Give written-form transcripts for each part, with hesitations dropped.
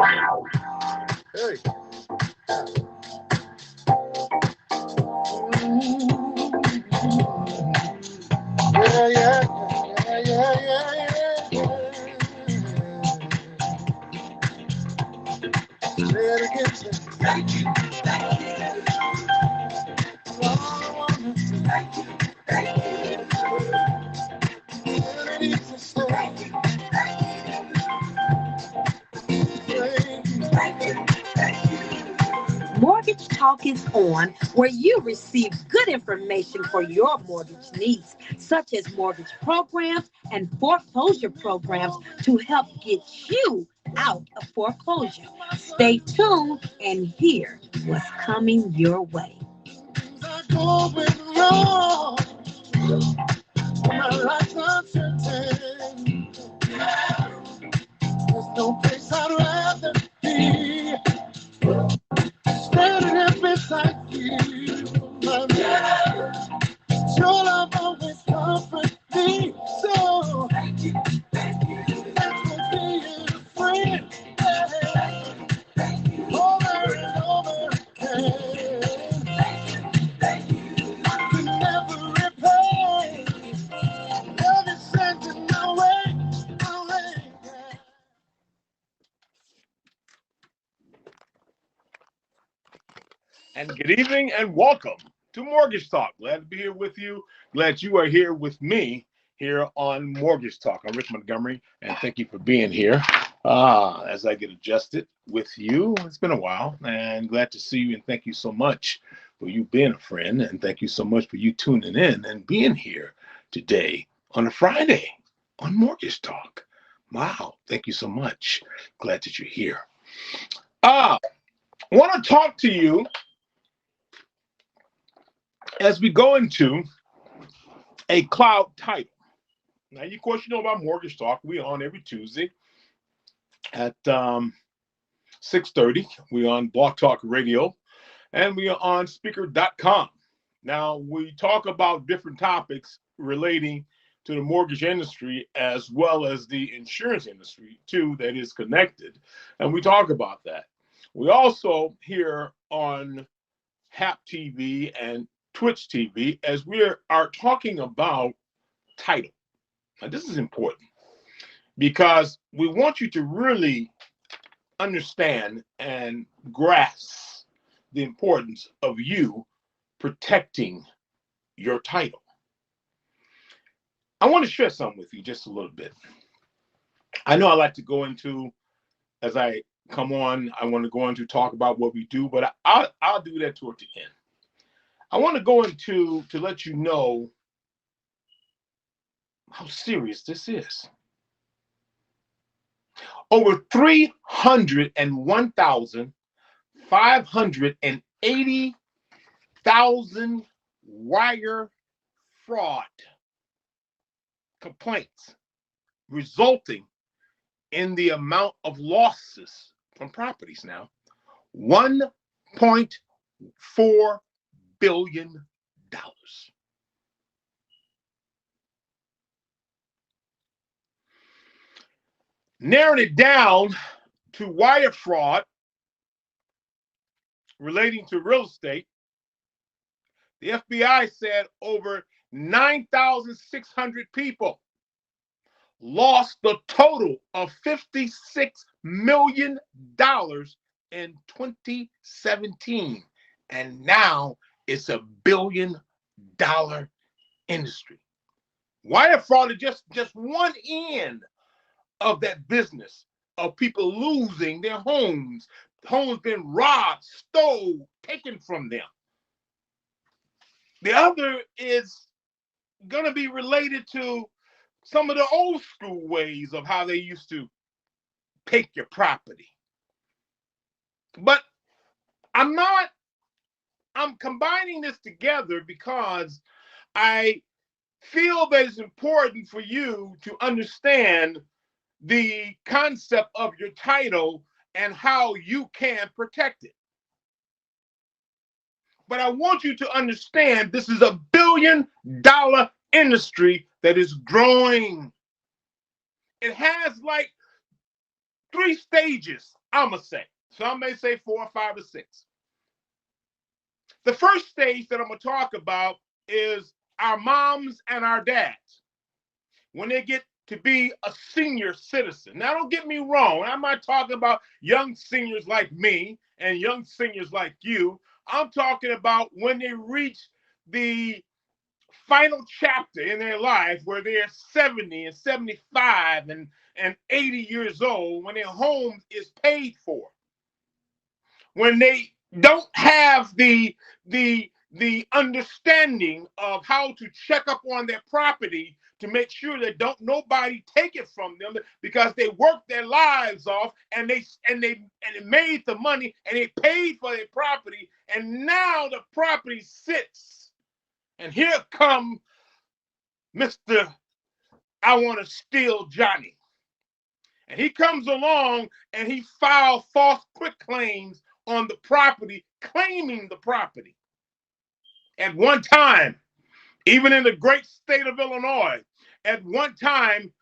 Hey. Yeah, yeah, yeah, yeah, yeah, yeah. Say it again, say thank you. Thank you. Mortgage Talk is on, where you receive good information for your mortgage needs, such as mortgage programs and foreclosure programs to help get you out of foreclosure. Stay tuned and hear what's coming your way. Going wrong, my life's uncertain. There's no place I'd rather be. Standing here beside you, my man. Your love always comforts me. So thanks for being a friend. Over and over again. I can never repay. Love is sent in my way, my way. And good evening and welcome to Mortgage Talk. Glad to be here with you. Glad you are here with me here on Mortgage Talk. I'm Rick Montgomery, and thank you for being here. As I get adjusted with you, it's been a while, and glad to see you. And thank you so much for you being a friend, and thank you so much for you tuning in and being here today on a Friday on Mortgage Talk. Wow, thank you so much. Glad that you're here. I want to talk to you as we go into a cloud title. Now, of course, you know about Mortgage Talk. We're on every Tuesday at 6:30. We're on Blog Talk Radio, and we are on Speaker.com. Now, we talk about different topics relating to the mortgage industry as well as the insurance industry, too, that is connected. And we talk about that. We also here on HAP TV and Twitch TV as we are talking about title. Now, this is important because we want you to really understand and grasp the importance of you protecting your title. I want to share something with you just a little bit. I know I like to go into, as I come on, I want to go into talk about what we do, but I'll do that toward the end. I want to go into to let you know how serious this is. Over 301,580,000 wire fraud complaints resulting in the amount of losses from properties now, $1.4 billion. Narrowing it down to wire fraud relating to real estate, the FBI said over 9,600 people lost the total of $56 million in 2017. And now it's $1 billion industry. Wire fraud is just one end of that business of people losing their homes being robbed, stole, taken from them. The other is going to be related to some of the old school ways of how they used to take your property. But I'm combining this together because I feel that it's important for you to understand the concept of your title and how you can protect it. But I want you to understand this is $1 billion industry that is growing. It has like three stages, I'm going to say. Some may say 4 or 5 or 6. The first stage that I'm going to talk about is our moms and our dads when they get to be a senior citizen. Now, don't get me wrong. I'm not talking about young seniors like me and young seniors like you. I'm talking about when they reach the final chapter in their life where they're 70 and 75 and 80 years old, when their home is paid for, when they don't have the understanding of how to check up on their property to make sure that don't nobody take it from them, because they worked their lives off and they made the money and they paid for their property, and now the property sits, and here come Mr. I want to steal Johnny, and he comes along and he filed false quitclaims on the property, claiming the property. At one time, even in the great state of Illinois, at one time,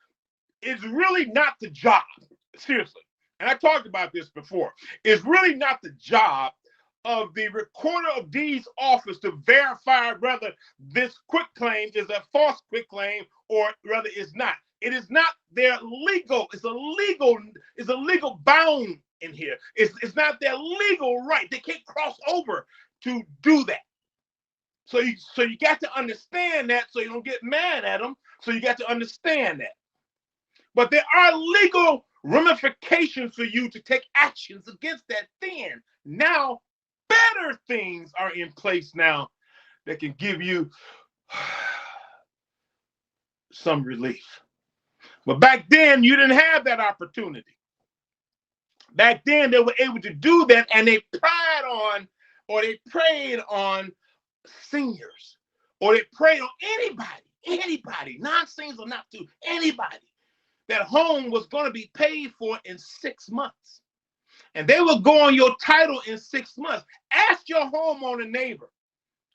it's really not the job, seriously, and I talked about this before, it's really not the job of the recorder of deeds office to verify whether this quitclaim is a false quitclaim or whether it's not. It is not their legal, it's a legal bound in here. It's not their legal right. They can't cross over to do that. So you got to understand that, so you don't get mad at them. So you got to understand that. But there are legal ramifications for you to take actions against that thing. Now, better things are in place now that can give you some relief. But back then, you didn't have that opportunity. Back then, they were able to do that, and they preyed on seniors, or they preyed on anybody, non-seniors or not to, anybody. That home was going to be paid for in 6 months. And they will go on your title in 6 months. Ask your homeowner neighbor.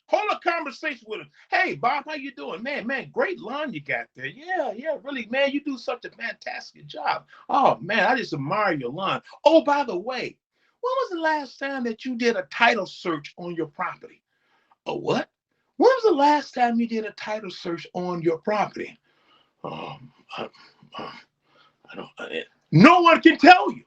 Hold a conversation with him. Hey, Bob, how you doing? Man, great lawn you got there. Yeah, really, man, you do such a fantastic job. Oh, man, I just admire your lawn. Oh, by the way, when was the last time that you did a title search on your property? A what? When was the last time you did a title search on your property? I don't. No one can tell you.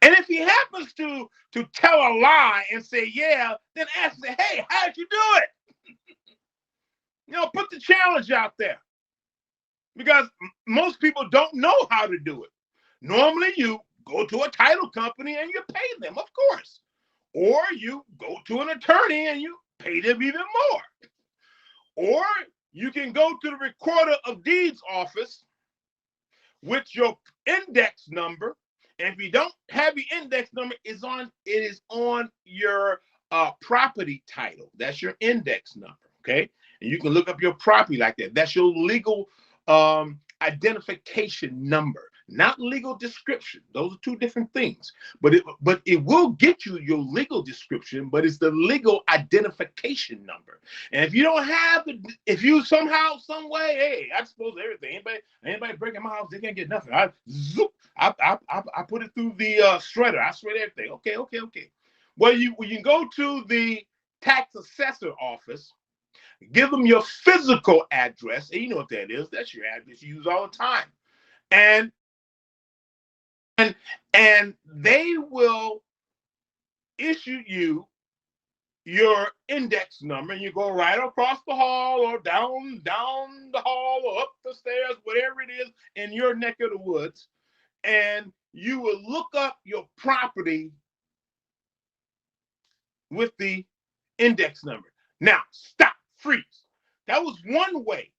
And if he happens to tell a lie and say, yeah, then ask him, hey, how'd you do it? Put the challenge out there. Because most people don't know how to do it. Normally, you go to a title company and you pay them, of course. Or you go to an attorney and you pay them even more. Or you can go to the recorder of deeds office with your index number. And if you don't have your index number, it is on your property title. That's your index number, okay? And you can look up your property like that. That's your legal identification number, not legal description. Those are two different things. But it will get you your legal description, but it's the legal identification number. And if you don't have if you somehow, some way, hey, I suppose everything. Anybody breaking my house, they can't get nothing. I put it through the shredder. I shred everything. Okay. Well, you can go to the tax assessor office, give them your physical address, and you know what that is. That's your address you use all the time. And they will issue you your index number, and you go right across the hall or down the hall or up the stairs, whatever it is in your neck of the woods, and you will look up your property with the index number. Now, stop, freeze. That was one way.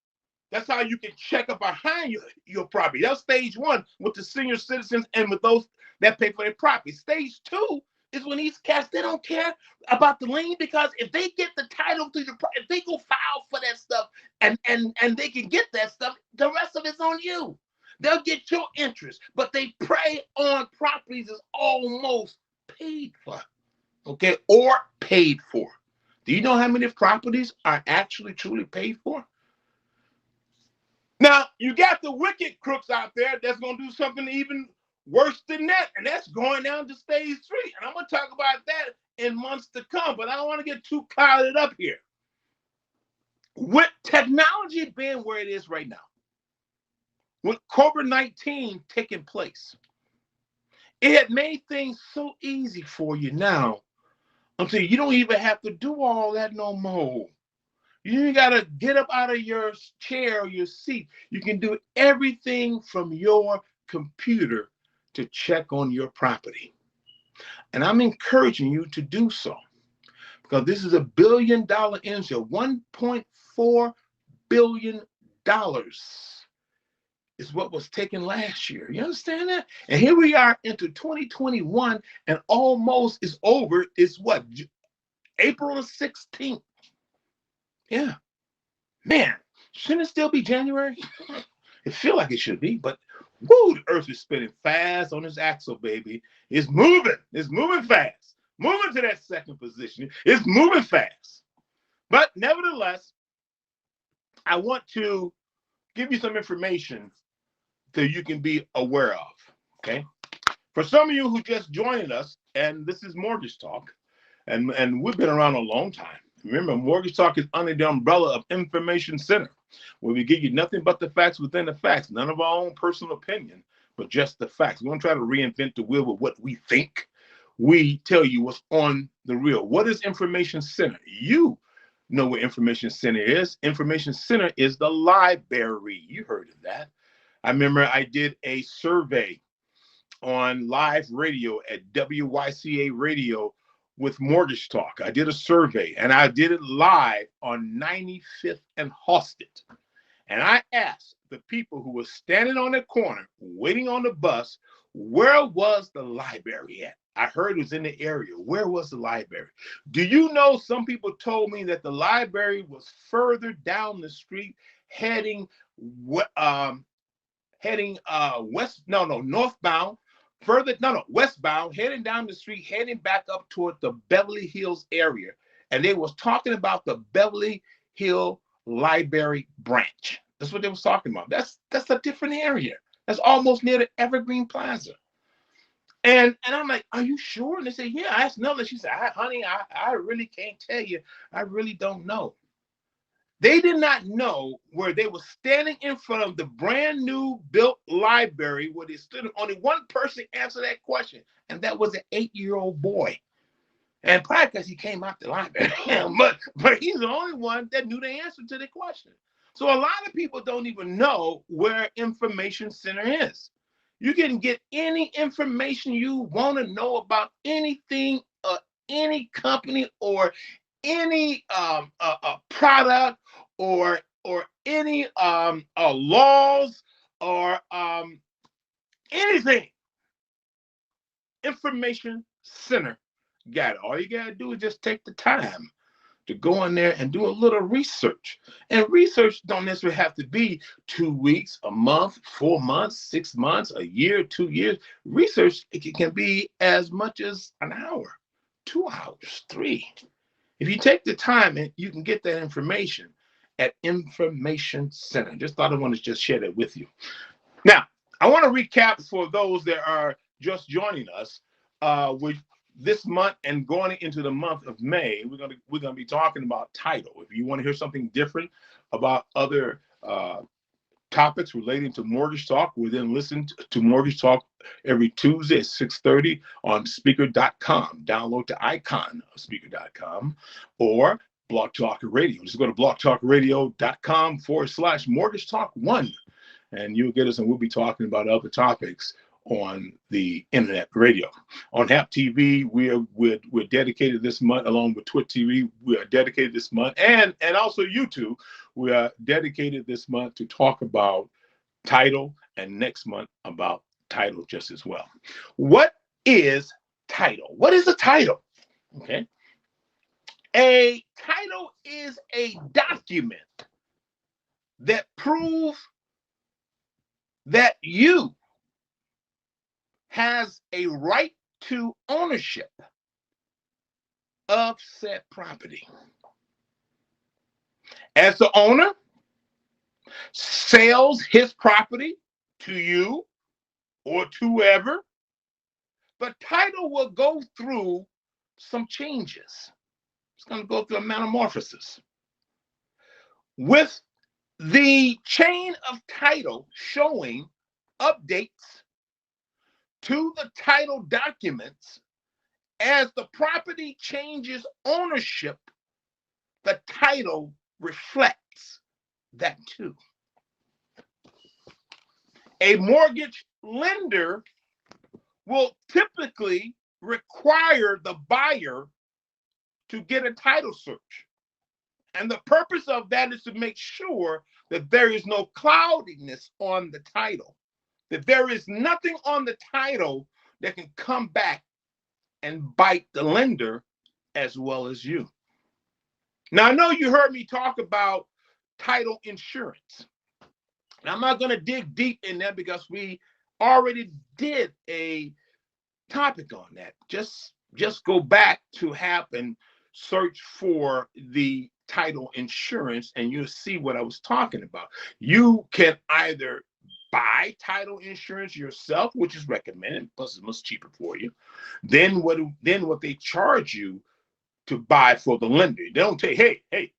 That's how you can check up behind your property. That's stage one with the senior citizens and with those that pay for their property. Stage two is when these cats, they don't care about the lien, because if they get the title to your property, if they go file for that stuff and they can get that stuff, the rest of it's on you. They'll get your interest, but they prey on properties that's almost paid for, okay, or paid for. Do you know how many properties are actually truly paid for? Now, you got the wicked crooks out there that's going to do something even worse than that, and that's going down to stage 3. And I'm going to talk about that in months to come, but I don't want to get too clouded up here. With technology being where it is right now, with COVID-19 taking place, it had made things so easy for you now until you don't even have to do all that no more. You ain't got to get up out of your chair or your seat. You can do everything from your computer to check on your property. And I'm encouraging you to do so because this is $1 billion industry. $1.4 billion is what was taken last year. You understand that? And here we are into 2021 and almost is over. It's what? April the 16th. Yeah. Man, shouldn't it still be January? It feels like it should be, but woo, the earth is spinning fast on its axle, baby. It's moving. It's moving fast. Moving to that second position. It's moving fast. But nevertheless, I want to give you some information that you can be aware of, okay? For some of you who just joined us, and this is Mortgage Talk, and we've been around a long time. Remember, Mortgage Talk is under the umbrella of Information Center, where we give you nothing but the facts within the facts, none of our own personal opinion, but just the facts. We don't try to reinvent the wheel with what we think. We tell you what's on the real. What is Information Center? You know what Information Center is. Information Center is the library. You heard of that. I remember I did a survey on live radio at WYCA Radio with Mortgage Talk. I did a survey and I did it live on 95th and Hostet. And I asked the people who were standing on the corner waiting on the bus, where was the library at? I heard it was in the area. Where was the library? Do you know some people told me that the library was further down the street heading northbound, westbound, heading down the street, heading back up toward the Beverly Hills area. And they was talking about the Beverly Hill Library branch. That's what they was talking about. That's a different area. That's almost near the Evergreen Plaza. And I'm like, are you sure? And they say, yeah. I asked Nella. She said, honey, I really can't tell you. I really don't know. They did not know where they were standing in front of the brand new built library where they stood. Only one person answered that question, and that was an 8-year-old boy. And probably because he came out the library, but he's the only one that knew the answer to the question. So a lot of people don't even know where Information Center is. You can get any information you want to know about anything, any company, or any product, or any laws, or anything. Information Center got it. All you gotta do is just take the time to go in there and do a little research. And research don't necessarily have to be 2 weeks, a month, 4 months, 6 months, a year, 2 years. Research, it can be as much as an hour, 2 hours, 3. If you take the time, and you can get that information at Information Center. Just thought I wanted to just share that with you. Now, I want to recap for those that are just joining us. With this month and going into the month of May, we're gonna be talking about title. If you want to hear something different about other topics relating to Mortgage Talk, we then listen to Mortgage Talk every Tuesday at 6:30 on Speaker.com. Download the icon of Speaker.com or Blog Talk Radio. Just go to blogtalkradio.com/Mortgage Talk 1, and you'll get us, and we'll be talking about other topics on the internet radio. On HAP TV, we're dedicated this month, along with Twit TV, we are dedicated this month, and also YouTube, we are dedicated this month to talk about title, and next month about title just as well. What is title? What is a title? Okay. A title is a document that proves that you has a right to ownership of said property. As the owner sells his property to you or to whoever, the title will go through some changes. It's going to go through a metamorphosis. With the chain of title showing updates to the title documents as the property changes ownership, the title reflects that too. A mortgage lender will typically require the buyer to get a title search. And the purpose of that is to make sure that there is no cloudiness on the title, that there is nothing on the title that can come back and bite the lender as well as you. Now, I know you heard me talk about title insurance. And I'm not going to dig deep in that because we already did a topic on that. Just go back to HAP and search for the title insurance and you'll see what I was talking about. You can either buy title insurance yourself, which is recommended, plus it's much cheaper for you. Then what they charge you to buy for the lender. They don't tell you, hey,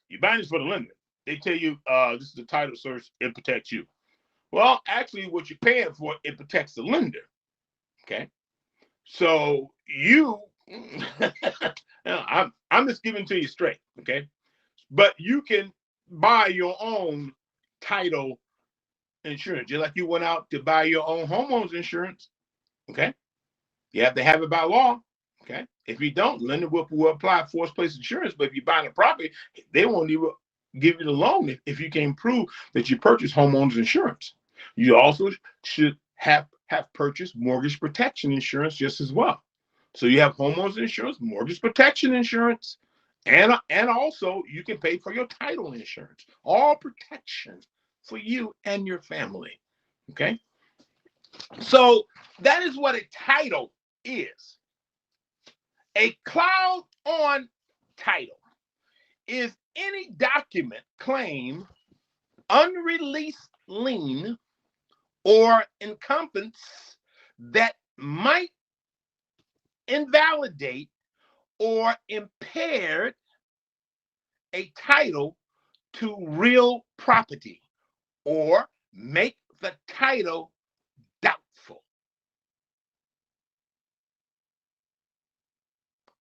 you're buying this for the lender. They tell you this is the title search, it protects you. Well, actually what you're paying for, it protects the lender. Okay. So you I'm just giving it to you straight, okay? But you can buy your own title insurance, just like you went out to buy your own homeowner's insurance, okay? You have to have it by law, okay? If you don't, lender will apply forced place insurance, but if you're buying a property, they won't even give you the loan if you can prove that you purchased homeowner's insurance. You also should have purchased mortgage protection insurance just as well. So you have homeowners insurance, mortgage protection insurance, and also you can pay for your title insurance. All protection for you and your family. Okay? So that is what a title is. A cloud on title is any document, claim, unreleased lien, or encumbrance that might invalidate or impaired a title to real property or make the title doubtful.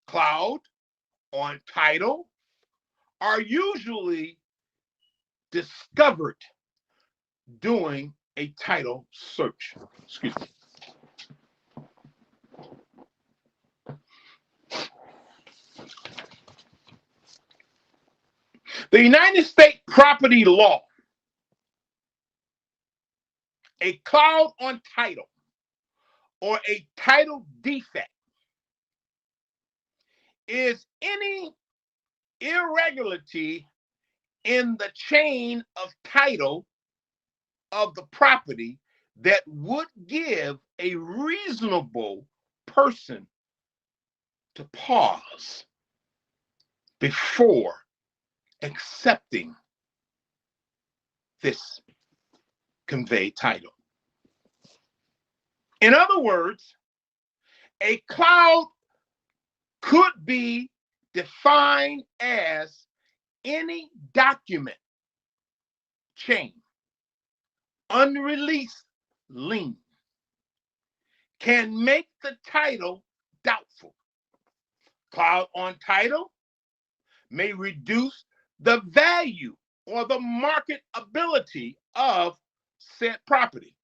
Cloud on title are usually discovered during a title search. Excuse me. The United States property law, a cloud on title or a title defect is any irregularity in the chain of title of the property that would give a reasonable person to pause before accepting this conveyed title. In other words, a cloud could be defined as any document, chain, unreleased lien, can make the title doubtful. Cloud on title may reduce the value or the marketability of said property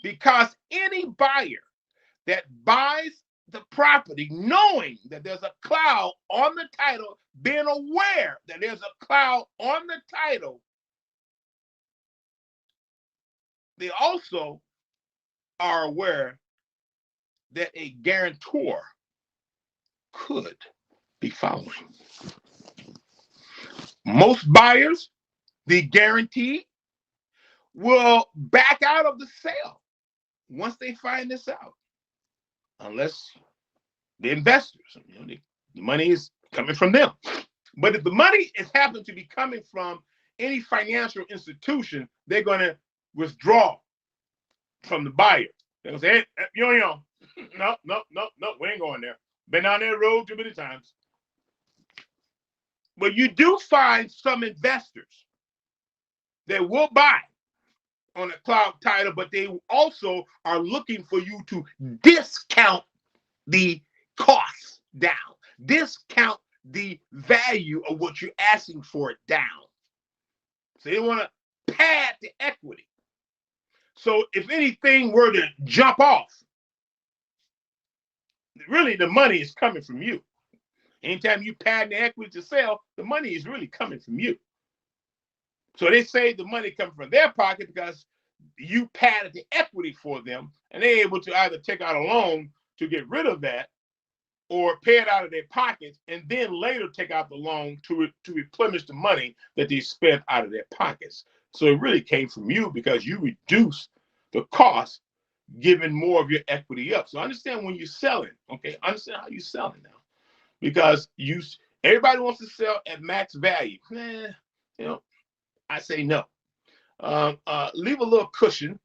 because any buyer that buys the property knowing that there's a cloud on the title, being aware that there's a cloud on the title, they also are aware that a guarantor could be following. Most buyers, the guarantee, will back out of the sale once they find this out, unless the investors, the money is coming from them. But if the money is happening to be coming from any financial institution, they're going to withdraw from the buyer. They'll say, hey, no, we ain't going there. Been on that road too many times. But you do find some investors that will buy on a cloud title, but they also are looking for you to discount the cost down, discount the value of what you're asking for it down. So they want to pad the equity. So if anything were to jump off, really the money is coming from you. Anytime you pad the equity to sell, the money is really coming from you. So they say the money comes from their pocket because you padded the equity for them, and they're able to either take out a loan to get rid of that or pay it out of their pockets and then later take out the loan to replenish the money that they spent out of their pockets. So it really came from you because you reduced the cost giving more of your equity up. So understand when you're selling, okay? Understand how you're selling now. Because everybody wants to sell at max value. I say no. Leave a little cushion,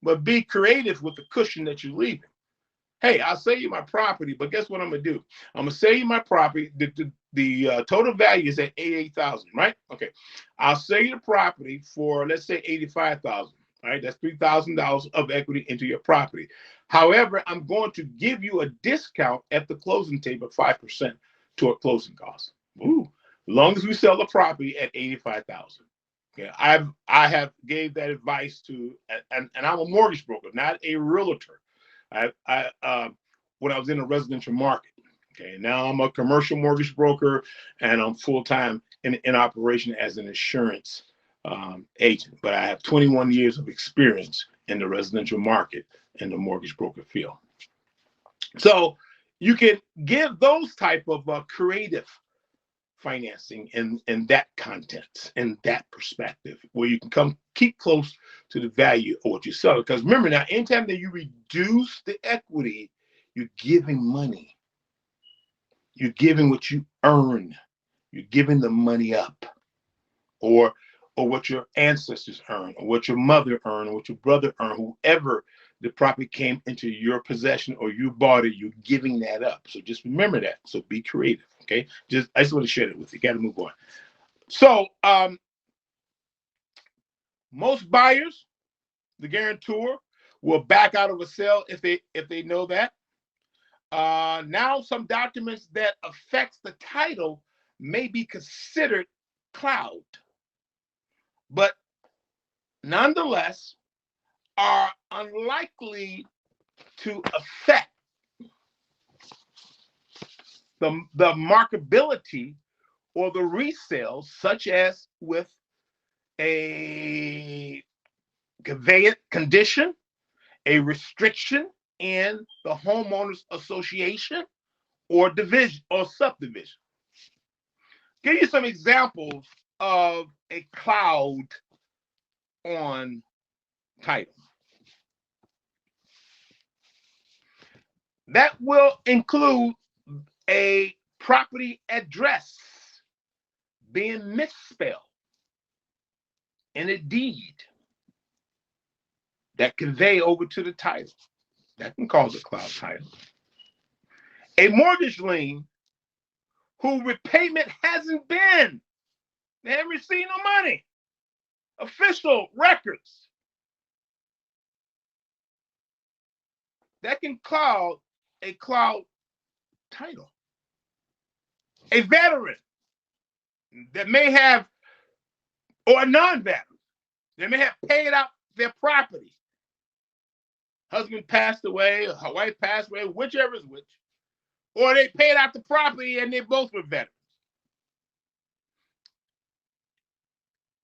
but be creative with the cushion that you're leaving. Hey, I'll sell you my property, but guess what I'm gonna do? I'm gonna sell you my property. The total value is at $88,000, right? Okay, I'll sell you the property for, let's say, $85,000. Right, that's $3,000 of equity into your property. However, I'm going to give you a discount at the closing table of 5% to a closing cost. Ooh, as long as we sell the property at $85,000. Okay, I have gave that advice to, and I'm a mortgage broker, not a realtor. When I was in the residential market. Okay, now I'm a commercial mortgage broker, and I'm full time in operation as an insurance agent. But I have 21 years of experience in the residential market in the mortgage broker field. So you can give those type of creative financing in that context, in that perspective, where you can keep close to the value of what you sell. Because remember now, anytime that you reduce the equity, you're giving money. You're giving what you earn. You're giving the money up, or what your ancestors earned, or what your mother earned, or what your brother earned, whoever the property came into your possession or you bought it, you're giving that up. So just remember that. So be creative, okay? I just want to share that with you. Got to move on. So most buyers, the guarantor, will back out of a sale if they know that. Now some documents that affects the title may be considered cloud, but nonetheless are unlikely to affect the marketability or the resale, such as with a conveyance condition, a restriction in the homeowners association, or division or subdivision. Give you some examples of a cloud on title. That will include a property address being misspelled in a deed that convey over to the title. That can cause a cloud title. A mortgage lien who repayment hasn't been. They haven't received no money. Official records. That can cloud a cloud title. A veteran that may have, or a non-veteran, they may have paid out their property. Husband passed away, or her wife passed away, whichever is which. Or they paid out the property and they both were veterans.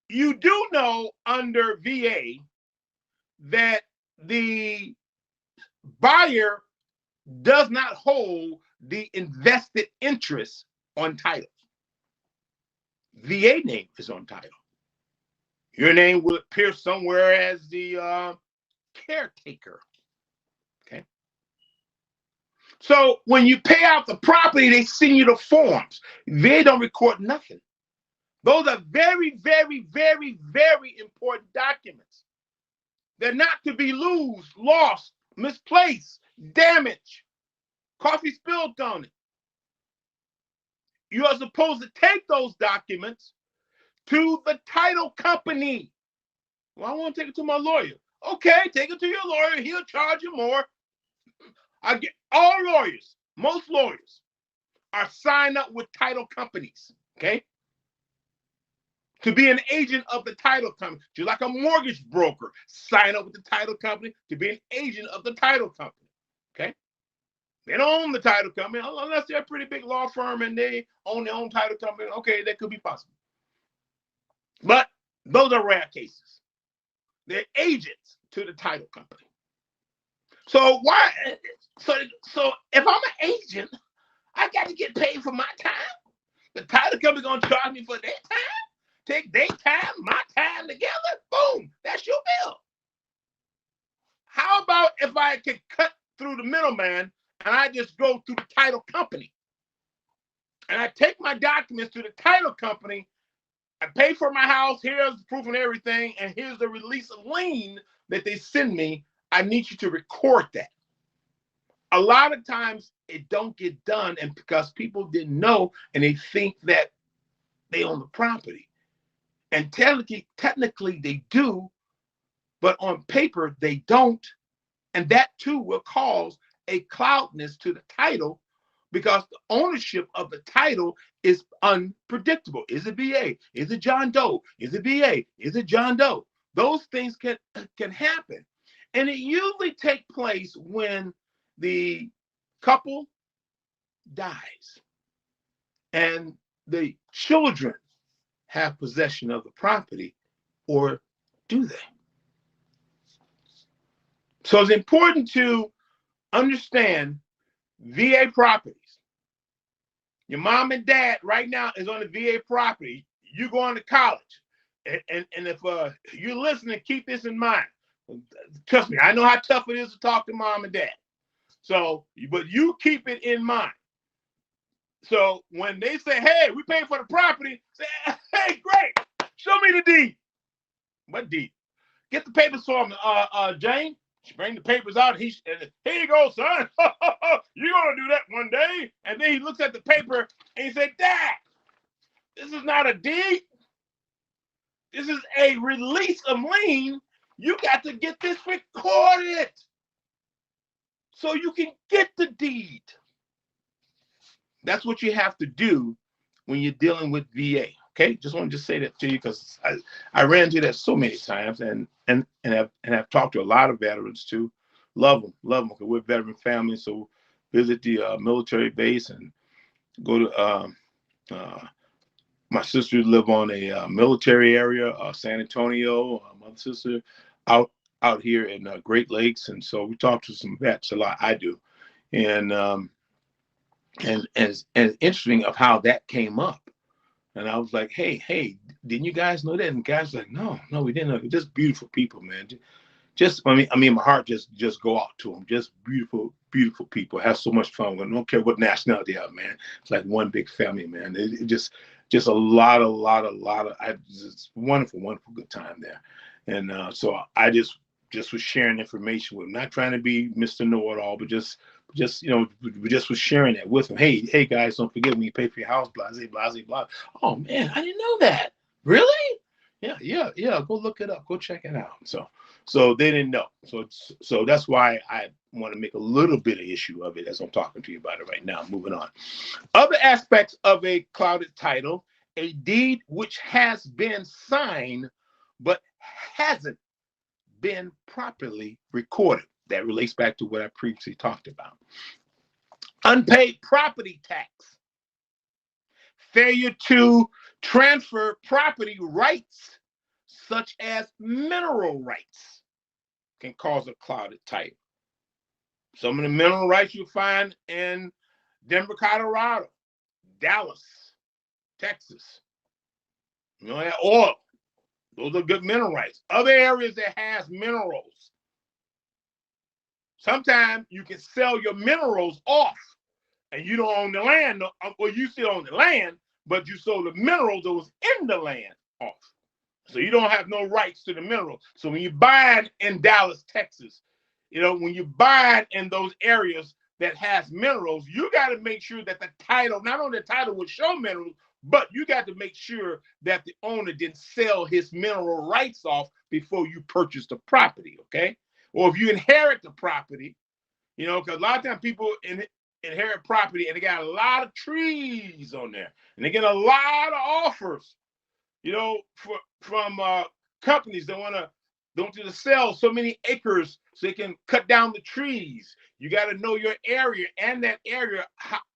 You do know under VA that the buyer does not hold the invested interest on title. VA name is on title. Your name will appear somewhere as the caretaker. Okay. So when you pay out the property, they send you the forms. They don't record nothing. Those are very, very, very, very important documents They're not to be lost, misplaced, damaged, coffee spilled on it. You are supposed to take those documents to the title company. Well, I want to take it to my lawyer. Okay, take it to your lawyer. He'll charge you more. I get all lawyers, most lawyers are signed up with title companies, okay? To be an agent of the title company. Just like a mortgage broker, sign up with the title company to be an agent of the title company, okay? They don't own the title company unless they're a pretty big law firm and they own their own title company. Okay, that could be possible. But those are rare cases. They're agents to the title company. So why? So if I'm an agent, I got to get paid for my time. The title company gonna charge me for their time. Take their time, my time together. Boom, that's your bill. How about if I can cut through the middleman and I just go through the title company, and I take my documents to the title company? I pay for my house. Here's the proof and everything, and here's the release of lien that they send me. I need you to record that. A lot of times it don't get done, and because people didn't know and they think that they own the property. And technically they do, but on paper they don't. And that too will cause a cloudness to the title because the ownership of the title is unpredictable. Is it BA? Is it John Doe? Is it BA? Is it John Doe? Those things can happen. And it usually takes place when the couple dies and the children have possession of the property, or do they? So it's important to understand VA properties. Your mom and dad right now is on the VA property. You're going to college. And if you're listening, keep this in mind. Trust me, I know how tough it is to talk to mom and dad. So, but you keep it in mind. So when they say, hey, we paying for the property, say, hey, great, show me the deed. What deed? Get the papers for him, Jane. She bring the papers out. And here you go, son. You're going to do that one day. And then he looks at the paper and he said, Dad, this is not a deed. This is a release of lien. You got to get this recorded so you can get the deed. That's what you have to do when you're dealing with VA. Okay, just want to say that to you because I ran into that so many times and have talked to a lot of veterans too. Love them because we're veteran families. So visit the military base and go to my sisters live on a military area, San Antonio. My sister out here in Great Lakes, and so we talk to some vets a lot. I do, and it's interesting of how that came up. And I was like, hey, didn't you guys know that? And the guys were like, no, we didn't know. They're just beautiful people, man. I mean, my heart just go out to them. Just beautiful people. Have so much fun with them. Don't care what nationality they are, man. It's like one big family, man. It just a lot of, just wonderful good time there. And so I just was sharing information with them, not trying to be Mr. Know-it-all, but just we just was sharing that with them. Hey guys, don't forget when you pay for your house, blah, blah, blah. Oh man, I didn't know that. Really? Yeah. Go look it up. Go check it out. So they didn't know. So that's why I want to make a little bit of issue of it as I'm talking to you about it right now. Moving on. Other aspects of a clouded title, a deed which has been signed but hasn't been properly recorded. That relates back to what I previously talked about. Unpaid property tax. Failure to transfer property rights, such as mineral rights, can cause a clouded title. Some of the mineral rights you find in Denver, Colorado, Dallas, Texas. That oil. Those are good mineral rights. Other areas that has minerals. Sometimes you can sell your minerals off and you don't own the land, or you still own the land, but you sold the minerals that was in the land off. So you don't have no rights to the mineral. So when you buy it in Dallas, Texas, when you buy it in those areas that has minerals, you got to make sure that the title, not only the title would show minerals, but you got to make sure that the owner didn't sell his mineral rights off before you purchase the property, okay? Or if you inherit the property, because a lot of times people inherit property and they got a lot of trees on there, and they get a lot of offers, from companies that want to sell so many acres so they can cut down the trees. You got to know your area, and that area,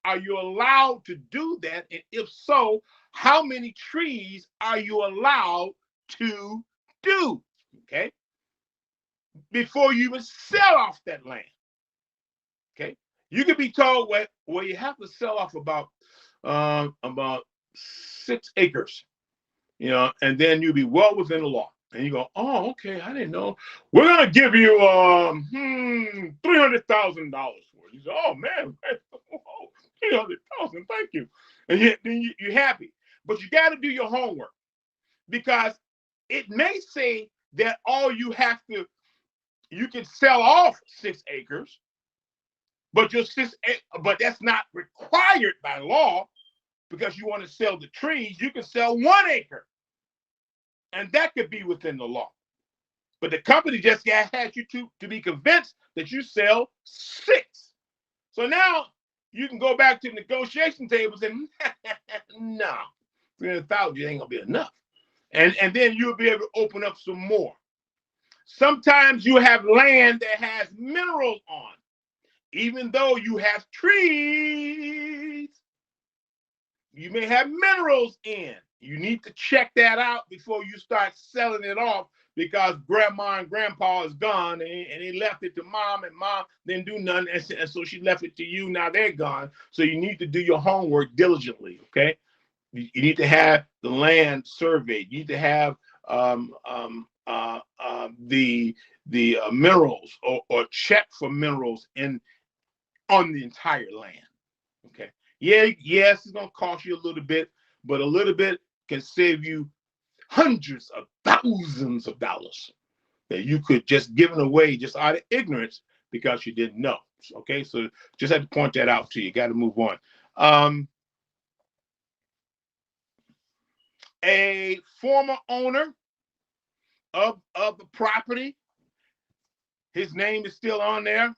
are you allowed to do that? And if so, how many trees are you allowed to do? Okay. Before you even sell off that land. Okay. You can be told, well, you have to sell off about 6 acres, and then you'll be well within the law. And you go, oh, okay, I didn't know. We're gonna give you $300,000 for it. You say, oh man, $300,000, thank you. And then you're happy, but you got to do your homework, because it may say that you can sell off 6 acres, but but that's not required by law, because you want to sell the trees. You can sell 1 acre. And that could be within the law. But the company just had you to be convinced that you sell 6. So now you can go back to the negotiation table and say, no, 300,000 ain't gonna be enough. And then you'll be able to open up some more. Sometimes you have land that has minerals on, even though you have trees. You may have minerals in. You need to check that out before you start selling it off, because grandma and grandpa is gone, and they left it to mom, and mom didn't do nothing, and so she left it to you. Now they're gone. So you need to do your homework diligently, okay? You need to have the land surveyed. You need to have the minerals, or check for minerals on the entire land, okay? Yes, it's going to cost you a little bit, but a little bit can save you hundreds of thousands of dollars that you could just given away just out of ignorance because you didn't know. Okay, so just had to point that out to you. Got to move on. A former owner of the property, his name is still on there,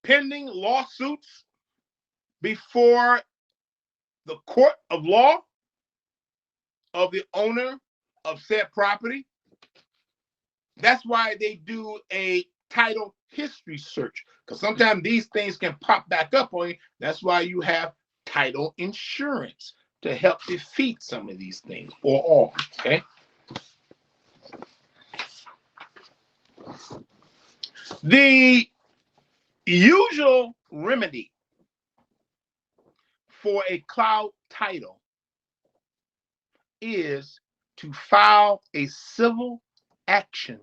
pending lawsuits before the court of law of the owner of said property. That's why they do a title history search, because sometimes these things can pop back up on you. That's why you have title insurance to help defeat some of these things, or all, okay? The usual remedy for a cloud title is to file a civil action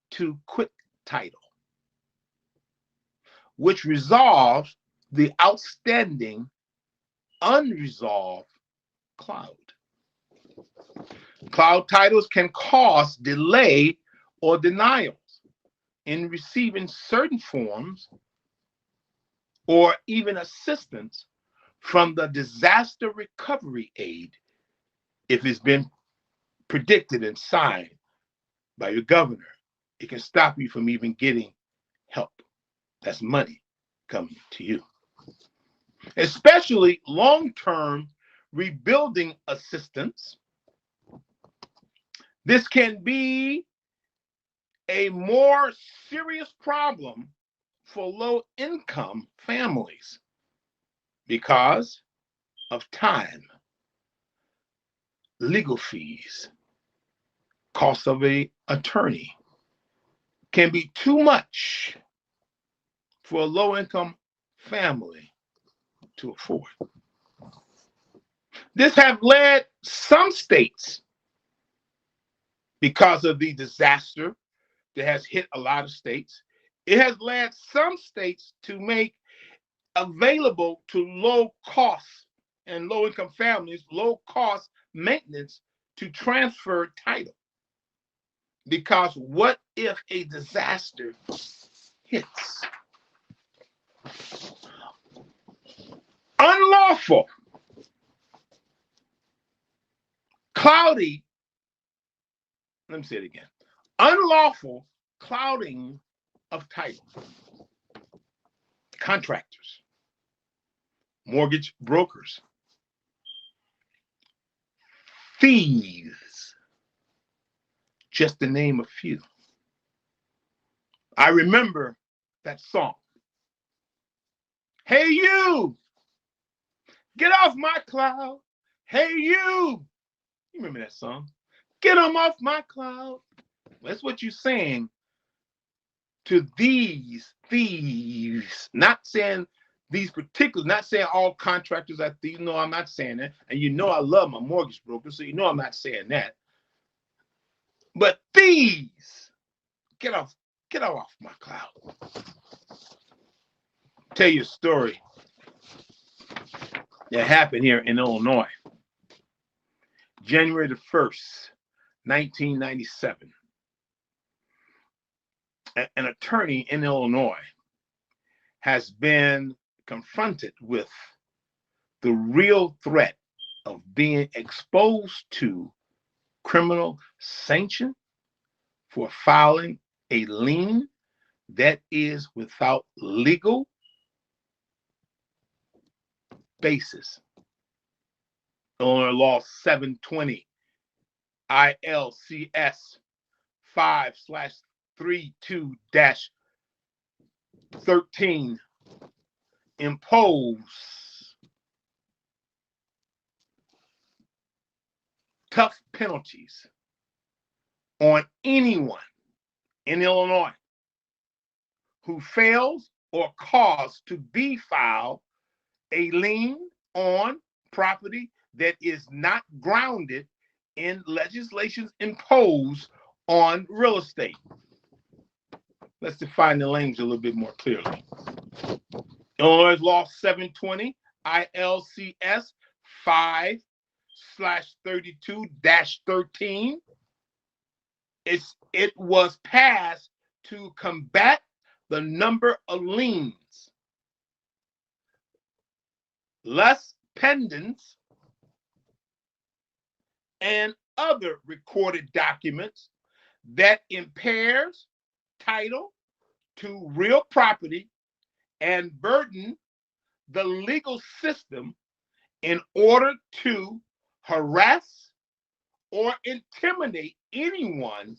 to quit title, which resolves the outstanding, unresolved cloud. Cloud titles can cause delay or denials in receiving certain forms or even assistance from the disaster recovery aid if it's been predicted and signed by your governor. It can stop you from even getting help. That's money coming to you. Especially long-term rebuilding assistance. This can be a more serious problem for low-income families because of time, legal fees, cost of an attorney can be too much for a low-income family to afford. This has led some states, because of the disaster that has hit a lot of states, it has led some states to make available to low cost and low income families, low cost maintenance to transfer title. Because what if a disaster hits? Unlawful, cloudy, let me say it again. Unlawful clouding of title. Contractors, mortgage brokers, thieves, just to name a few. I remember that song. Hey, you, get off my cloud. Hey, you. You remember that song? Get them off my cloud. That's what you're saying to these thieves. Not saying these particulars, not saying all contractors are thieves. No, I'm not saying that. And you know I love my mortgage broker, so you know I'm not saying that. But thieves, get off my cloud. Tell you a story that happened here in Illinois. January the 1st, 1997. An attorney in Illinois has been confronted with the real threat of being exposed to criminal sanction for filing a lien that is without legal basis. Illinois Law 720 ILCS 5/32-13 impose tough penalties on anyone in Illinois who fails or cause to be filed a lien on property that is not grounded in legislation imposed on real estate. Let's define the language a little bit more clearly. Illinois Law 720 ILCS 5/32-13. It was passed to combat the number of liens, less pendants, and other recorded documents that impairs title to real property and burden the legal system in order to harass or intimidate anyone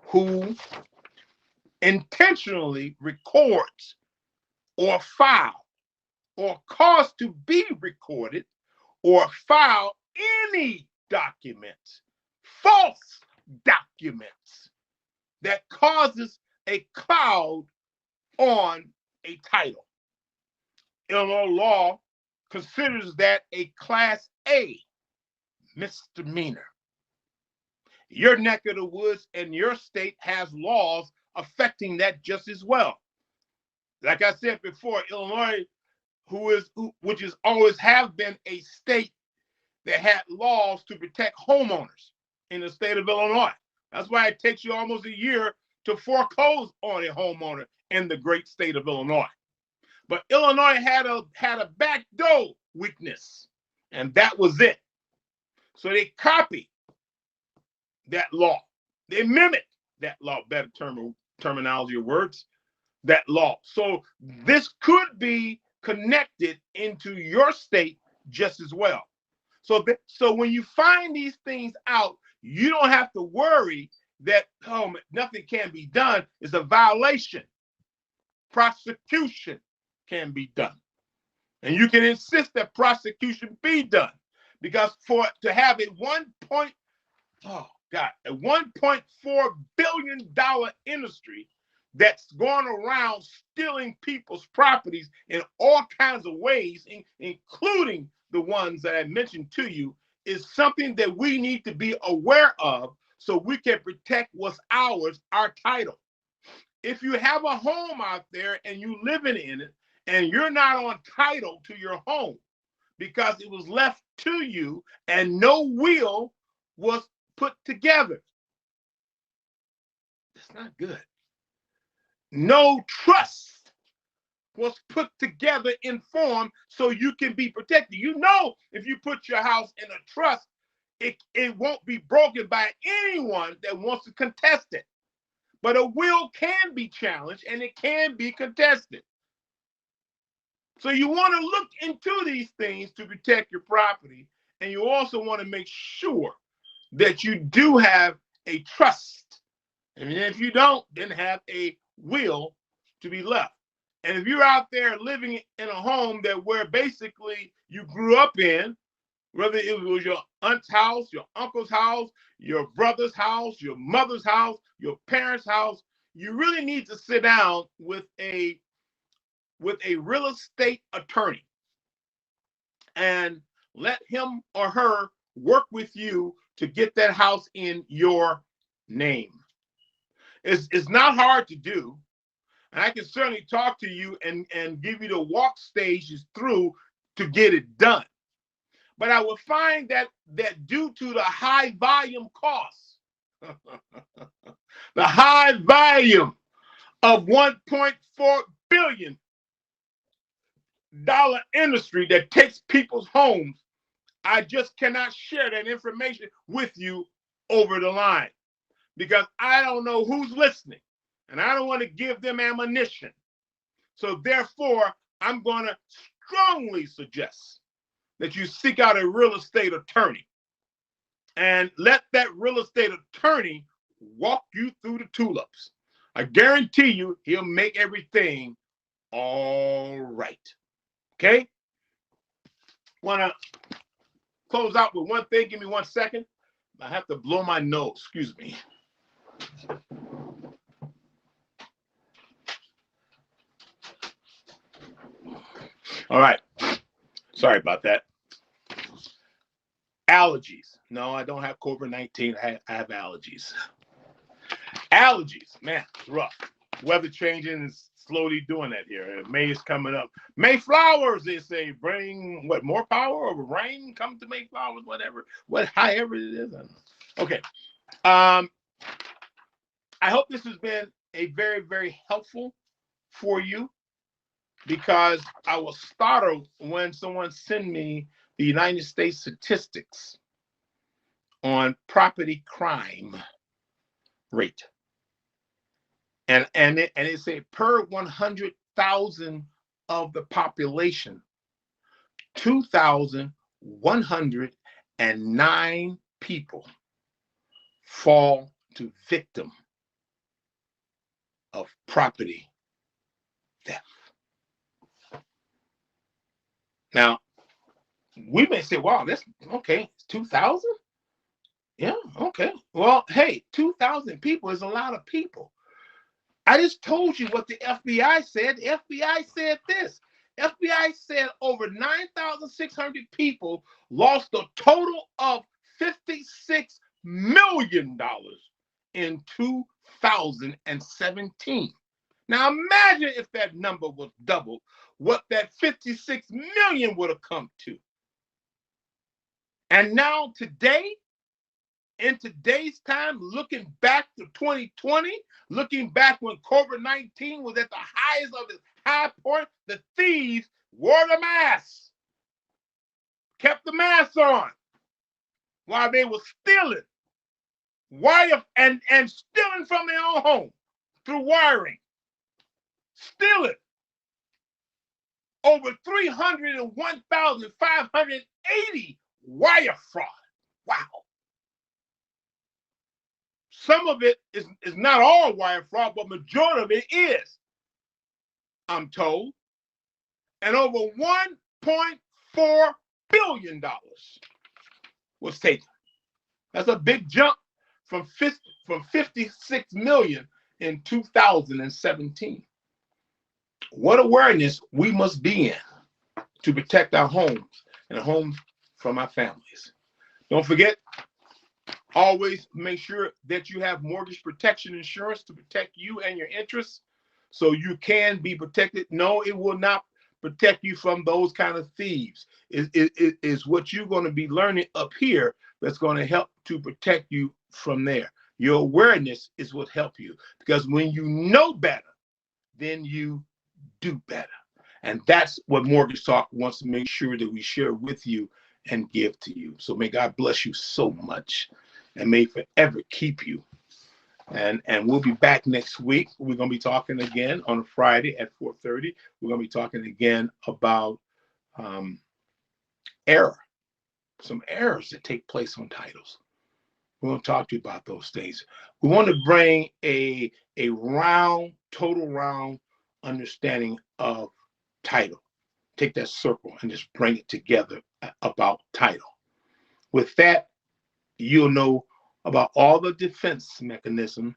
who intentionally records or file or cause to be recorded or file any documents, false documents, that causes a cloud on a title. Illinois law considers that a Class A misdemeanor. Your neck of the woods and your state has laws affecting that just as well. Like I said before, Illinois, which is always have been a state that had laws to protect homeowners in the state of Illinois. That's why it takes you almost a year to foreclose on a homeowner in the great state of Illinois. But Illinois had a backdoor weakness, and that was it. So they copied that law. They mimicked that law, better terminology of words, that law. So this could be connected into your state just as well. So when you find these things out, you don't have to worry that nothing can be done. It's a violation. Prosecution can be done. And you can insist that prosecution be done. Because to have a $1.4 billion industry that's going around stealing people's properties in all kinds of ways, including the ones that I mentioned to you, is something that we need to be aware of so we can protect what's ours, our title. If you have a home out there and you living in it and you're not on title to your home, because it was left to you and no will was put together. That's not good. No trust was put together in form so you can be protected. You know, if you put your house in a trust, it won't be broken by anyone that wants to contest it. But a will can be challenged and it can be contested. So you want to look into these things to protect your property. And you also want to make sure that you do have a trust. And if you don't, then have a will to be left. And if you're out there living in a home that where basically you grew up in, whether it was your aunt's house, your uncle's house, your brother's house, your mother's house, your parents' house, you really need to sit down with a real estate attorney and let him or her work with you to get that house in your name. It's not hard to do. And I can certainly talk to you and give you the walk stages through to get it done. But I would find that due to the high volume costs, the high volume of $1.4 billion industry that takes people's homes, I just cannot share that information with you over the line because I don't know who's listening and I don't want to give them ammunition. So therefore, I'm going to strongly suggest that you seek out a real estate attorney and let that real estate attorney walk you through the tulips. I guarantee you he'll make everything all right. Okay? Want to close out with one thing. Give me 1 second. I have to blow my nose. Excuse me. All right. Sorry about that. Allergies. No, I don't have COVID-19. I have allergies. Allergies, man, it's rough. Weather changing is slowly doing that here. May is coming up. May flowers, they say, bring what, more power over rain? Come to May flowers, whatever, however it is. Okay. I hope this has been a very, very helpful for you because I was startled when someone sent me the United States statistics on property crime rate. And it said per 100,000 of the population, 2,109 people fall to victim of property theft. Now, we may say, wow, that's okay, 2,000? Yeah, okay. Well, hey, 2,000 people is a lot of people. I just told you what the FBI said. The FBI said this. FBI said over 9,600 people lost a total of $56 million in 2017. Now imagine if that number was doubled, what that 56 million would have come to. And now today, in today's time, looking back to 2020, looking back when COVID-19 was at the highest of its high point, the thieves wore the masks, kept the masks on while they were stealing wire and stealing from their own home through wiring. Stealing over 301,580 wire fraud. Wow. Some of it is not all wire fraud, but majority of it is, I'm told. And over $1.4 billion was taken. That's a big jump from 56 million in 2017. What awareness we must be in to protect our homes and homes from our families. Don't forget, always make sure that you have mortgage protection insurance to protect you and your interests so you can be protected. No, it will not protect you from those kind of thieves. Is what you're going to be learning up here that's going to help to protect you from there. Your awareness is what helps you, because when you know better, then you do better. And that's what Mortgage Talk wants to make sure that we share with you and give to you. So may God bless you so much, and may forever keep you. And we'll be back next week. We're going to be talking again on a Friday at 4:30. We're going to be talking again about error, some errors that take place on titles. We're going to talk to you about those things. We want to bring a total round understanding of title. Take that circle and just bring it together about title. With that, you'll know about all the defense mechanism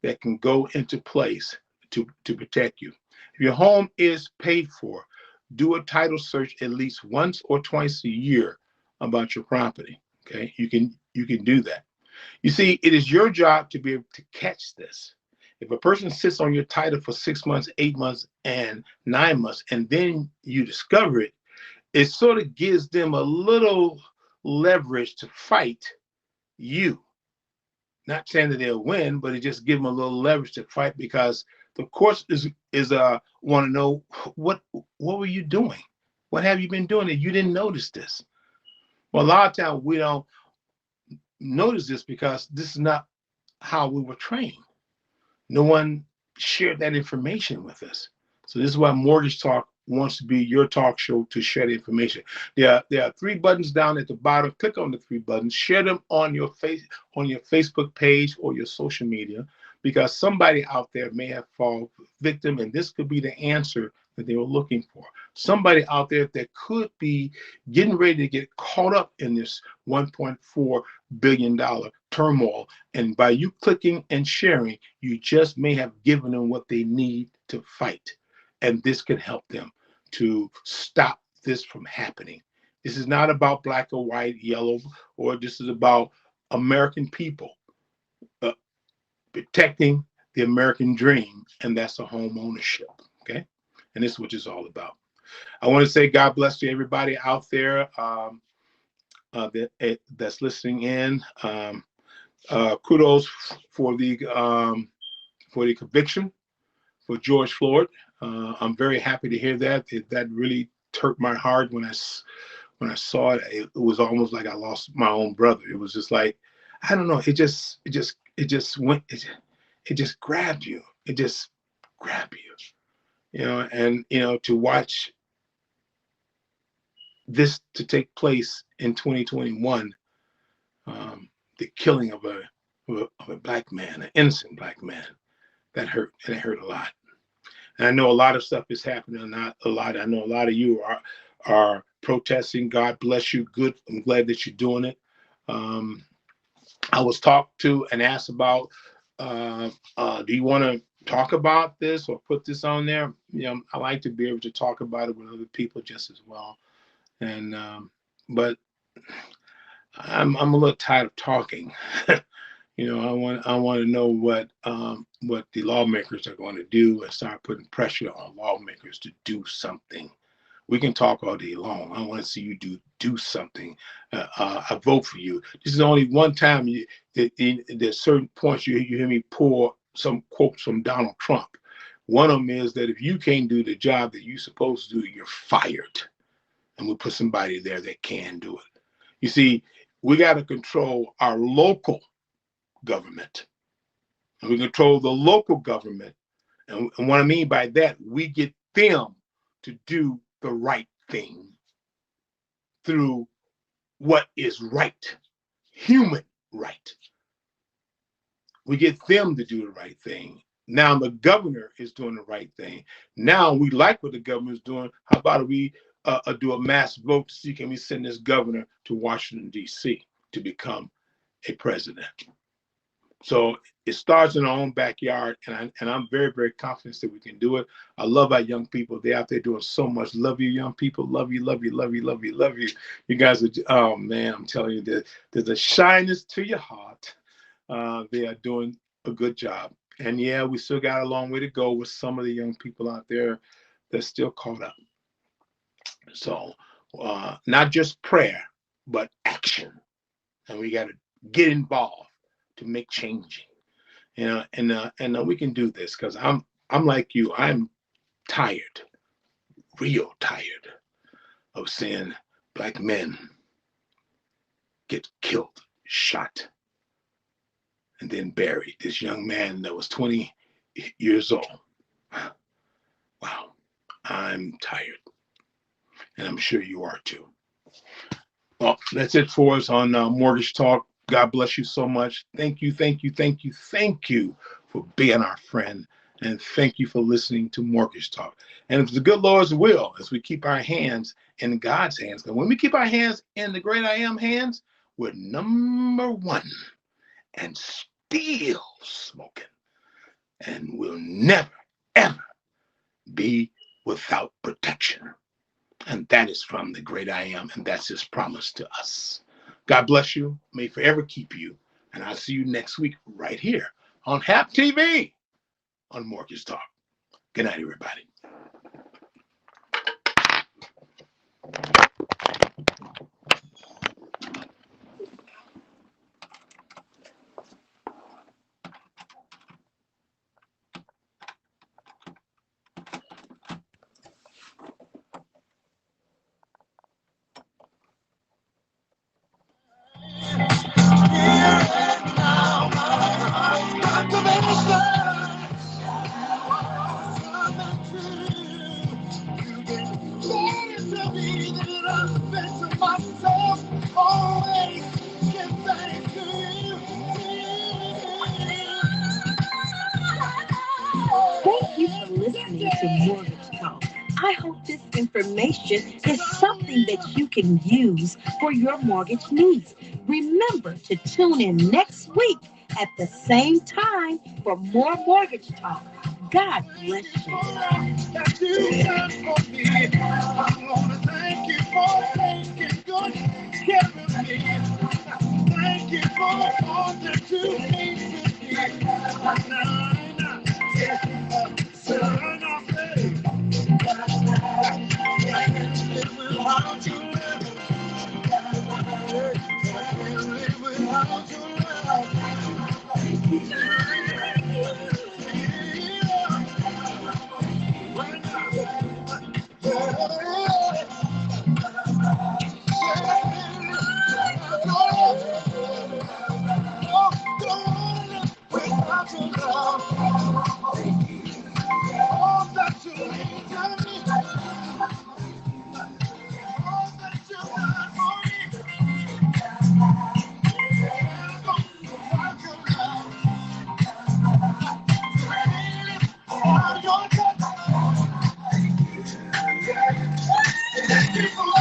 that can go into place to protect you. If your home is paid for, do a title search at least once or twice a year about your property. Okay, you can do that. You see, it is your job to be able to catch this. If a person sits on your title for 6 months, 8 months, and 9 months, and then you discover it, it sort of gives them a little leverage to fight you. Not saying that they'll win, but it just gives them a little leverage to fight, because the courts is want to know what were you doing? What have you been doing that you didn't notice this? Well, a lot of times we don't notice this because this is not how we were trained. No one shared that information with us. So this is why Mortgage Talk wants to be your talk show to share the information. There are 3 buttons down at the bottom. Click on the 3 buttons. Share them on your Facebook page or your social media, because somebody out there may have fallen victim, and this could be the answer that they were looking for. Somebody out there that could be getting ready to get caught up in this $1.4 billion turmoil. And by you clicking and sharing, you just may have given them what they need to fight. And this can help them to stop this from happening. This is not about black or white, yellow, or this is about American people protecting the American dream, and that's a home ownership. Okay, and this is what it's all about. I want to say God bless to everybody out there that's listening in. Kudos for the conviction for George Floyd. I'm very happy to hear that. That really hurt my heart when I saw it. It was almost like I lost my own brother. It was just like, I don't know. It just grabbed you. It just grabbed you, and to watch this to take place in 2021, the killing of a black man, an innocent black man, that hurt, and it hurt a lot. And I know a lot of stuff is happening. Not a lot. I know a lot of you are protesting. God bless you. Good. I'm glad that you're doing it. I was talked to and asked about, do you want to talk about this or put this on there? I like to be able to talk about it with other people just as well. And but I'm a little tired of talking. I want to know what the lawmakers are going to do, and start putting pressure on lawmakers to do something. We can talk all day long. I want to see you do something. I vote for you. This is only one time there's certain points you hear me pour some quotes from Donald Trump. One of them is that if you can't do the job that you're supposed to do, you're fired. And we put somebody there that can do it. You see, we got to control our local government. And we control the local government. And what I mean by that, we get them to do the right thing through what is right, human right. We get them to do the right thing. Now the governor is doing the right thing. Now we like what the governor is doing. How about we do a mass vote to see, can we send this governor to Washington, D.C. to become a president? So it starts in our own backyard, and I'm very, very confident that we can do it. I love our young people. They're out there doing so much. Love you, young people. Love you, love you, love you, love you, love you. You guys are, oh man, I'm telling you, there's a shyness to your heart. They are doing a good job. And yeah, we still got a long way to go with some of the young people out there that's still caught up. So not just prayer, but action. And we got to get involved to make changing. And we can do this because I'm like you. I'm tired, real tired of seeing black men get killed, shot, and then buried. This young man that was 20 years old. Wow, I'm tired. And I'm sure you are too. Well, that's it for us on Mortgage Talk. God bless you so much. Thank you for being our friend. And thank you for listening to Mortgage Talk. And it's the good Lord's will as we keep our hands in God's hands. Because when we keep our hands in the great I am hands, we're number one and still smoking. And we'll never, ever be without protection. And that is from the great I am. And that's his promise to us. God bless you. May forever keep you. And I'll see you next week right here on HAP TV on Mortgage Talk. Good night, everybody. Thank you for listening to Mortgage Talk. I hope this information is something that you can use for your mortgage needs. Remember to tune in next week at the same time for more Mortgage Talk. God bless you. Thank you for taking good care of me. Thank you for all that you mean to me. Thank you.